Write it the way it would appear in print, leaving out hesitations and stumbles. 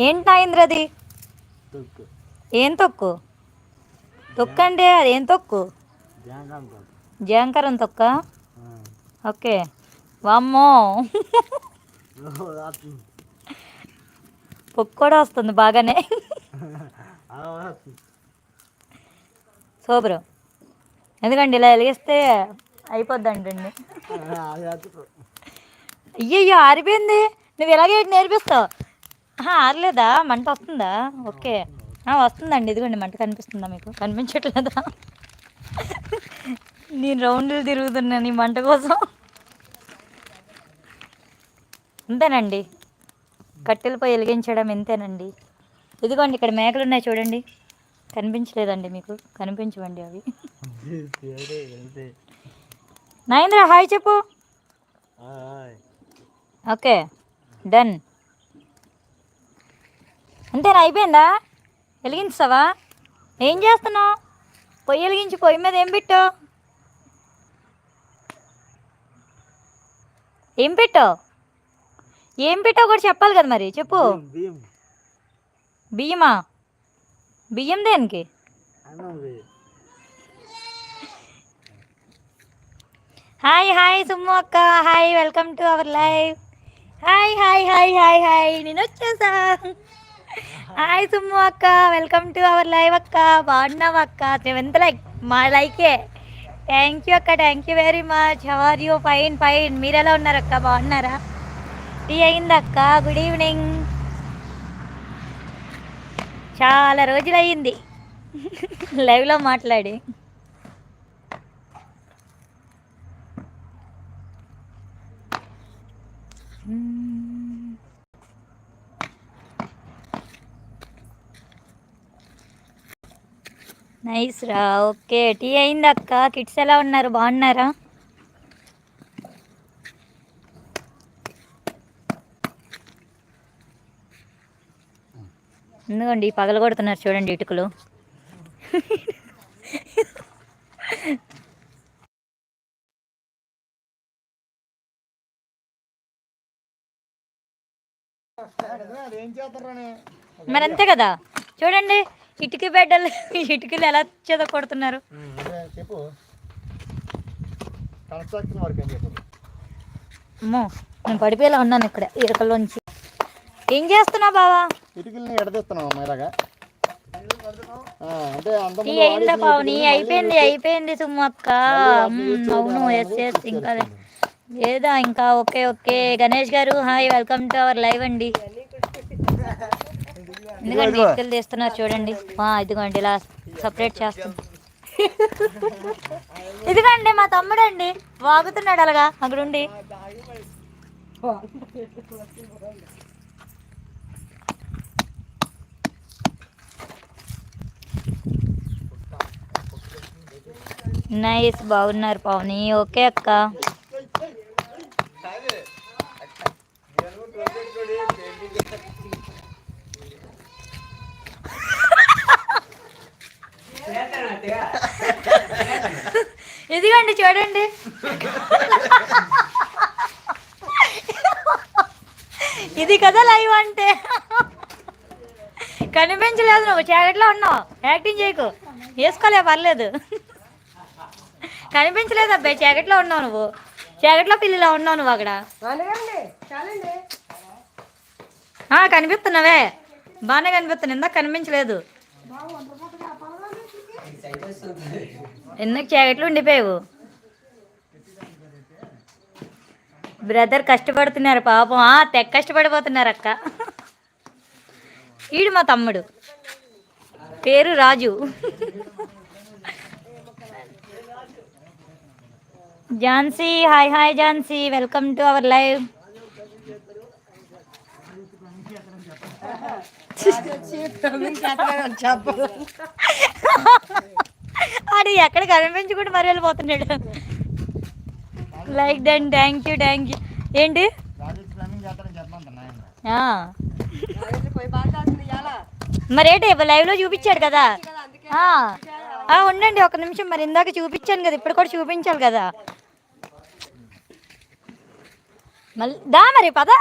ఏంటి నాయింద్రది? ఏం తొక్కు? తొక్కు అంటే అది ఏం తొక్కు? జాంకరం తొక్క. ఓకే. వామ్మో, పొక్కు కూడా వస్తుంది బాగానే. సూపరు. ఎందుకండి ఇలా వెలిగిస్తే అయిపోద్దంటండి. అయ్యయ్యో ఆరిపోయింది. నువ్వు ఇలాగే నేర్పిస్తావు. ఆరలేదా? మంట వస్తుందా? ఓకే వస్తుందండి. ఇదిగోండి మంట కనిపిస్తుందా మీకు? కనిపించట్లేదా? నేను రౌండ్లు తిరుగుతున్నాను ఈ మంట కోసం. అంతేనండి, కట్టెలపై వెలిగించడం ఇంతేనండి. ఇదిగోండి ఇక్కడ మేకలు ఉన్నాయి చూడండి. కనిపించలేదండి మీకు? కనిపించవండి అవి. నరేంద్ర హాయ్ చెప్పు. Okay done. అంతేనా? అయిపోయిందా? వెలిగించావా? ఏం చేస్తున్నావు? పొయ్యి వెలిగించి పొయ్యి మీద ఏం పెట్టావు? ఏం పెట్టావు? ఏం పెట్టావు కూడా చెప్పాలి కదా మరి. చెప్పు. బియ్యమా? బియ్యం దేనికి? హాయ్ హాయ్ సుమ్ము అక్క. Hi, welcome to our live. Hi hi hi hi hi, నేను వచ్చేసా. హాయ్ సుమ్ము అక్క, వెల్కమ్ టు అవర్ లైవ్ అక్క. బాగున్నావు అక్క? ఎంత లైక్ మా లైకే. థ్యాంక్ యూ అక్క, thank you very much. How are you? Fine fine. మీరు ఎలా ఉన్నారు అక్క? బాగున్నారా? టీ అయింది అక్క. Good evening. చాలా రోజులు అయ్యింది లైవ్లో మాట్లాడి. నైస్ రా. ఓకే టీ అయింది అక్క. కిడ్స్ ఎలా ఉన్నారు? బాగున్నారా? ఎందుకండి పగల కొడుతున్నారు చూడండి ఇటుకలు. మరి అంతే కదా, చూడండి ఇటుక బెడ్డలు ఇటుకలు ఎలా చేత కొడుతున్నారు. అమ్మో, నేను పడిపోయేలా ఉన్నాను ఇక్కడ ఇటుకల్లోంచి. ఏం చేస్తున్నావు బావా? ఇటుకల్ని ఎడదీస్తున్నావు ఇలాగా. టీ అయిందా పావని? అయిపోయింది అయిపోయింది సుమ్ము అక్క. అవును ఎస్ ఎస్. ఇంకా లేదా ఇంకా? Okay okay. Ganesh garu hi, welcome to our live అండి. ఎందుకండి ఇటుకలు తీస్తున్నారు చూడండి. ఇదిగోండి ఇలా సపరేట్ చేస్తుంది. ఇదిగోండి మా తమ్ముడు అండి, వాగుతున్నాడు అలాగా అక్కడుండి. నైస్, బాగున్నారు పావని. ఓకే అక్క. ఇదిగోండి చూడండి. ఇది కదా లైవ్ అంటే. కనిపించలేదు, నువ్వు జాకెట్లో ఉన్నావు. యాక్టింగ్ చేయకు, వేసుకోలే పర్లేదు. కనిపించలేదు అబ్బాయి, జాకెట్లో ఉన్నావు నువ్వు. జాకెట్లో పిల్లిలా ఉన్నావు నువ్వు అక్కడ. కనిపిస్తున్నావే, బాగానే కనిపిస్తున్నావు. ఇందాక కనిపించలేదు. ఎందుకు జాకెట్లో ఉండిపోయావు? బ్రదర్ కష్టపడుతున్నారు పాపం. తెగ కష్టపడిపోతున్నారు అక్క. ఈడు మా తమ్ముడు, పేరు Raju. Jhansi hi hi Jhansi, welcome to our live. అది ఎక్కడ కనిపించకుండా మరి వెళ్ళిపోతున్నాడు. Like done. Thank you thank you. ఏంటి మరేంటి లైవ్లో చూపించాడు కదా. ఉండండి ఒక నిమిషం. మరి ఇందాక చూపించాను కదా, ఇప్పుడు కూడా చూపించాలి కదా. మళ్ళీ దా మరి పదా.